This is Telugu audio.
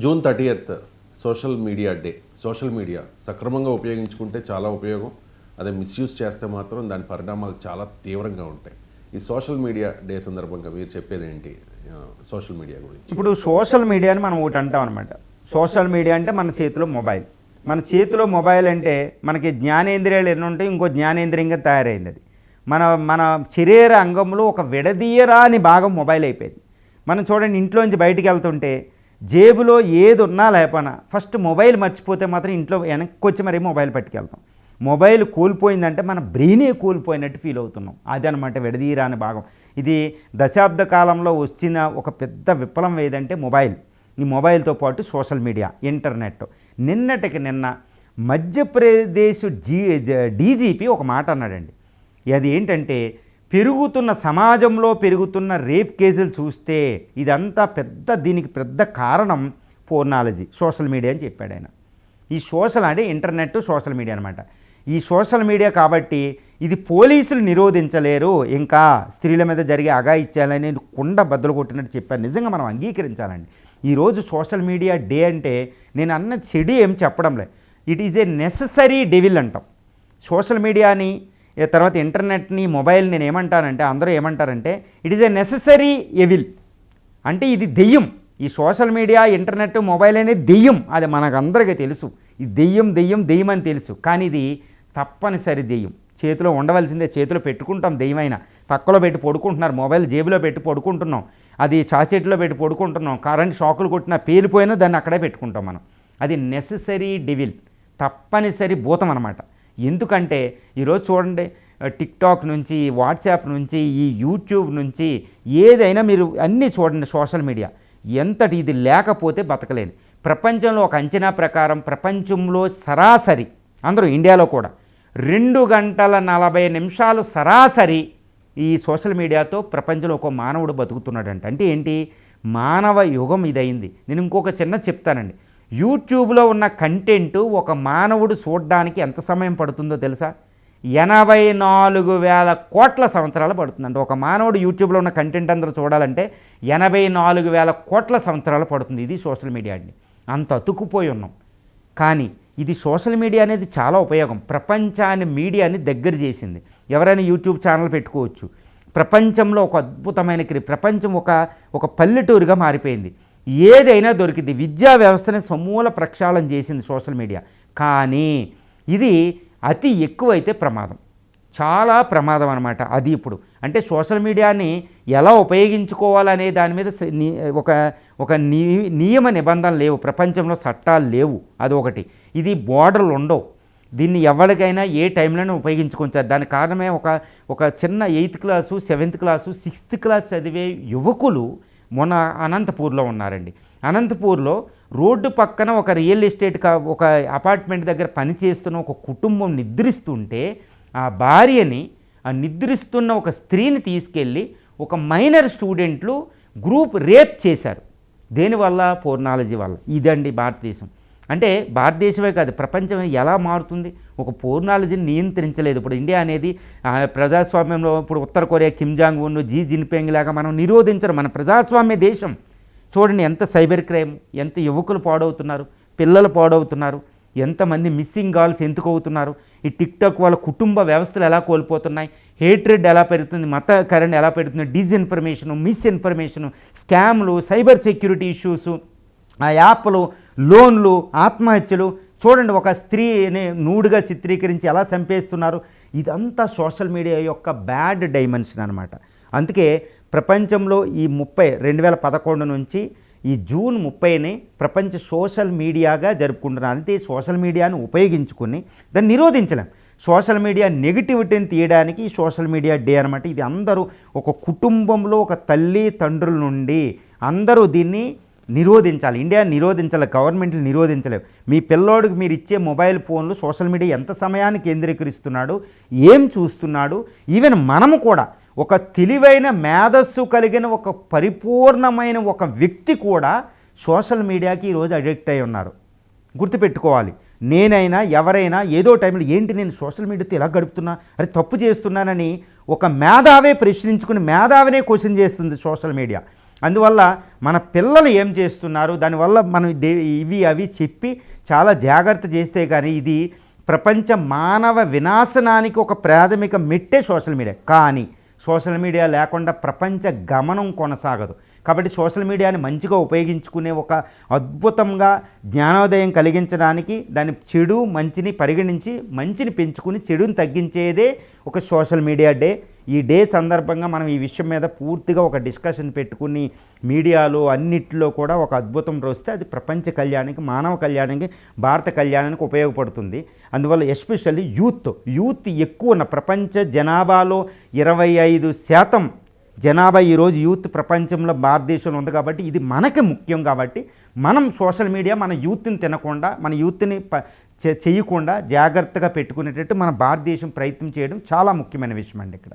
June 30th social media day. Social media సక్రమంగా ఉపయోగించుకుంటే చాలా ఉపయోగం, అదే మిస్యూజ్ చేస్తే మాత్రం దాని పరిణామాలు చాలా తీవ్రంగా ఉంటాయి. ఈ సోషల్ మీడియా డే సందర్భంగా మీరు చెప్పేది ఏంటి సోషల్ మీడియా గురించి? ఇప్పుడు సోషల్ మీడియాని మనం ఒకటి అంటాం అనమాట. సోషల్ మీడియా అంటే మన చేతిలో మొబైల్. మన చేతిలో మొబైల్ అంటే మనకి జ్ఞానేంద్రియాలు ఎన్ని ఉంటాయి, ఇంకో జ్ఞానేంద్రియంగా తయారైంది అది. మన శరీర అంగంలో ఒక విడదీయరాని భాగం మొబైల్ అయిపోయింది. మనం చూడండి, ఇంట్లోంచి బయటికి వెళ్తుంటే జేబులో ఏది ఉన్నా లేకపోయినా ఫస్ట్ మొబైల్ మర్చిపోతే మాత్రం ఇంట్లో వెనక్కి వచ్చి మరీ మొబైల్ పట్టుకెళ్తాం. మొబైల్ కూలిపోయిందంటే మన బ్రెయినే కూలిపోయినట్టు ఫీల్ అవుతున్నాం. అదనమాట విడదీయరాని భాగం. ఇది దశాబ్ద కాలంలో వచ్చిన ఒక పెద్ద విప్లవం ఏదంటే మొబైల్. ఈ మొబైల్తో పాటు సోషల్ మీడియా, ఇంటర్నెట్. నిన్నటికి నిన్న మధ్యప్రదేశ్ డీజీపీ ఒక మాట అన్నాడండి. అది ఏంటంటే, పెరుగుతున్న సమాజంలో పెరుగుతున్న రేప్ కేసులు చూస్తే ఇదంతా దీనికి పెద్ద కారణం పోర్నాలజీ, సోషల్ మీడియా అని చెప్పాడు ఆయన. ఈ సోషల్ అంటే ఇంటర్నెట్, సోషల్ మీడియా అనమాట. ఈ సోషల్ మీడియా కాబట్టి ఇది పోలీసులు నిరోధించలేరు. ఇంకా స్త్రీల మీద జరిగే అఘాయిత్యాలని కుండ బద్దలు కొట్టినట్టు చెప్పారు. నిజంగా మనం అంగీకరించాలండి. ఈరోజు సోషల్ మీడియా డే అంటే నేను అన్న చెడు ఏం చెప్పడంలే, it is a necessary devil అంటాం. సోషల్ మీడియాని, తర్వాత ఇంటర్నెట్ని, మొబైల్ నేను ఏమంటానంటే, అందరూ ఏమంటారంటే it is a necessary evil. అంటే ఇది దెయ్యం. ఈ సోషల్ మీడియా, ఇంటర్నెట్, మొబైల్ అనేది దెయ్యం. అది మనకందరికీ తెలుసు. ఈ దెయ్యం అని తెలుసు. కానీ ఇది తప్పనిసరి దెయ్యం. చేతిలో ఉండవలసిందే. చేతిలో పెట్టుకుంటాం దెయ్యమైనా. పక్కలో పెట్టి పడుకుంటున్నారు. మొబైల్ జేబులో పెట్టి పడుకుంటున్నాం. అది చాచెట్లో పెట్టి పడుకుంటున్నాం. కరెంట్ షాకులు కొట్టినా పేలిపోయినా దాన్ని అక్కడే పెట్టుకుంటాం మనం. అది నెససరీ డెవిల్, తప్పనిసరి భూతం అనమాట. ఎందుకంటే ఈరోజు చూడండి, టిక్టాక్ నుంచి, వాట్సాప్ నుంచి, ఈ యూట్యూబ్ నుంచి ఏదైనా మీరు అన్నీ చూడండి. సోషల్ మీడియా ఎంతటి ఇది లేకపోతే బతకలేను. ప్రపంచంలో ఒక అంచనా ప్రకారం ప్రపంచంలో సరాసరి, అందరూ ఇండియాలో కూడా 2 గంటల 40 నిమిషాలు సరాసరి ఈ సోషల్ మీడియాతో ప్రపంచంలో ఒక మానవుడు బతుకుతున్నాడంట. అంటే ఏంటి, మానవ యుగం ఇదైంది. నేను ఇంకొక చిన్న చెప్తానండి. యూట్యూబ్లో ఉన్న కంటెంట్ ఒక మానవుడు చూడడానికి ఎంత సమయం పడుతుందో తెలుసా? 84,000 కోట్ల సంవత్సరాలు పడుతుందంట. ఒక మానవుడు యూట్యూబ్లో ఉన్న కంటెంట్ అందరూ చూడాలంటే 84,000 కోట్ల సంవత్సరాలు పడుతుంది. ఇది సోషల్ మీడియా అండి. అంత అతుక్కుపోయి ఉన్నాం. కానీ ఇది సోషల్ మీడియా అనేది చాలా ఉపయోగం. ప్రపంచాన్ని, మీడియాని దగ్గర చేసింది. ఎవరైనా యూట్యూబ్ ఛానల్ పెట్టుకోవచ్చు. ప్రపంచంలో ఒక అద్భుతమైన ప్రపంచం ఒక పల్లెటూరుగా మారిపోయింది. ఏదైనా దొరికింది. విద్యా వ్యవస్థని సమూల ప్రక్షాళన చేసింది సోషల్ మీడియా. కానీ ఇది అతి ఎక్కువైతే ప్రమాదం, చాలా ప్రమాదం అనమాట. అది ఇప్పుడు అంటే సోషల్ మీడియాని ఎలా ఉపయోగించుకోవాలనే దాని మీద ఒక నియమ నిబంధనలు లేవు. ప్రపంచంలో చట్టాలు లేవు. అదొకటి. ఇది బోర్డర్లు ఉండవు. దీన్ని ఎవరికైనా ఏ టైంలోనే ఉపయోగించుకోవచ్చు. దాని కారణమే ఒక చిన్న 8th class, 7th class, 6th class చదివే యువకులు మొన్న అనంతపూర్లో ఉన్నారండి. అనంతపూర్లో రోడ్డు పక్కన ఒక రియల్ ఎస్టేట్ ఒక అపార్ట్మెంట్ దగ్గర పనిచేస్తున్న ఒక కుటుంబం నిద్రిస్తుంటే ఆ భార్యని, ఆ నిద్రిస్తున్న ఒక స్త్రీని తీసుకెళ్ళి ఒక మైనర్ స్టూడెంట్లు గ్రూప్ రేప్ చేశారు. దేనివల్ల? పోర్నాలజీ వల్ల. ఇదండి భారతదేశం. అంటే భారతదేశమే కాదు, ప్రపంచం ఎలా మారుతుంది? ఒక పోర్నాలజీని నియంత్రించలేదు. ఇప్పుడు ఇండియా అనేది ప్రజాస్వామ్యంలో, ఇప్పుడు ఉత్తర Korea Kim Jong Un, Xi Jinping లాగా మనం నిరోధించడం. మన ప్రజాస్వామ్య దేశం. చూడండి ఎంత సైబర్ క్రైమ్, ఎంత యువకులు పాడవుతున్నారు, పిల్లలు పాడవుతున్నారు, ఎంతమంది మిస్సింగ్ గర్ల్స్ ఎందుకు అవుతున్నారు. ఈ టిక్టాక్ వాళ్ళ కుటుంబ వ్యవస్థలు ఎలా కోల్పోతున్నాయి, హేట్రెడ్ ఎలా పెరుగుతుంది, మతకరణ ఎలా పెరుగుతుంది, డిస్ఇన్ఫర్మేషను, మిస్ఇన్ఫర్మేషను, స్కామ్లు, సైబర్ సెక్యూరిటీ ఇష్యూసు, ఆ యాప్లు, లోన్లు, ఆత్మహత్యలు. చూడండి, ఒక స్త్రీని నూడుగా చిత్రీకరించి ఎలా చంపేస్తున్నారు. ఇదంతా సోషల్ మీడియా యొక్క బ్యాడ్ డైమెన్షన్ అనమాట. అందుకే ప్రపంచంలో ఈ 2011 నుంచి ఈ జూన్ 30ని ప్రపంచ సోషల్ మీడియాగా జరుపుకుంటున్నారు. అంటే సోషల్ మీడియాను ఉపయోగించుకుని దాన్ని నిరోధించలేం. సోషల్ మీడియా నెగిటివిటీని తీయడానికి ఈ సోషల్ మీడియా డే అనమాట. ఇది అందరూ ఒక కుటుంబంలో ఒక తల్లి తండ్రుల నుండి అందరూ దీన్ని నిరోధించాలి. ఇండియా నిరోధించాలి, గవర్నమెంట్లు నిరోధించలేవు. మీ పిల్లోడికి మీరు ఇచ్చే మొబైల్ ఫోన్లు సోషల్ మీడియా ఎంత సమయాన్ని కేంద్రీకరిస్తున్నాడు, ఏం చూస్తున్నాడు. ఈవెన్ మనము కూడా ఒక తెలివైన మేధస్సు కలిగిన ఒక పరిపూర్ణమైన ఒక వ్యక్తి కూడా సోషల్ మీడియాకి ఈరోజు అడిక్ట్ అయి ఉన్నారు. గుర్తుపెట్టుకోవాలి. నేనైనా ఎవరైనా ఏదో టైంలో ఏంటి నేను సోషల్ మీడియాతో ఎలా గడుపుతున్నా, అరే తప్పు చేస్తున్నానని ఒక మేధావే ప్రశ్నించుకుని మేధావినే క్వశ్చన్ చేస్తుంది సోషల్ మీడియా. అందువల్ల మన పిల్లలు ఏం చేస్తున్నారు, దానివల్ల మనం ఇవి అవి చెప్పి చాలా జాగ్రత్త చేస్తే కానీ ఇది ప్రపంచ మానవ వినాశనానికి ఒక ప్రాథమిక మెట్టే సోషల్ మీడియా. కానీ సోషల్ మీడియా లేకుండా ప్రపంచ గమనం కొనసాగదు. కాబట్టి సోషల్ మీడియాని మంచిగా ఉపయోగించుకునే ఒక అద్భుతంగా జ్ఞానోదయం కలిగించడానికి దాని చెడు మంచిని పరిగణించి మంచిని పెంచుకుని చెడుని తగ్గించేదే ఒక సోషల్ మీడియా డే. ఈ డే సందర్భంగా మనం ఈ విషయం మీద పూర్తిగా ఒక డిస్కషన్ పెట్టుకుని మీడియాలో అన్నిట్లో కూడా ఒక అద్భుతం రోస్తే అది ప్రపంచ కళ్యాణానికి, మానవ కళ్యాణానికి, భారత కళ్యాణానికి ఉపయోగపడుతుంది. అందువల్ల ఎస్పెషల్లీ యూత్ ఎక్కువ ఉన్న ప్రపంచ జనాభాలో 25% జనాభా ఈరోజు యూత్ ప్రపంచంలో భారతదేశంలో ఉంది. కాబట్టి ఇది మనకి ముఖ్యం. కాబట్టి మనం సోషల్ మీడియా మన యూత్ని తినకుండా, మన యూత్ని చేయకుండా జాగ్రత్తగా పెట్టుకునేటట్టు మన భారతదేశం ప్రయత్నం చేయడం చాలా ముఖ్యమైన విషయం అండి ఇక్కడ.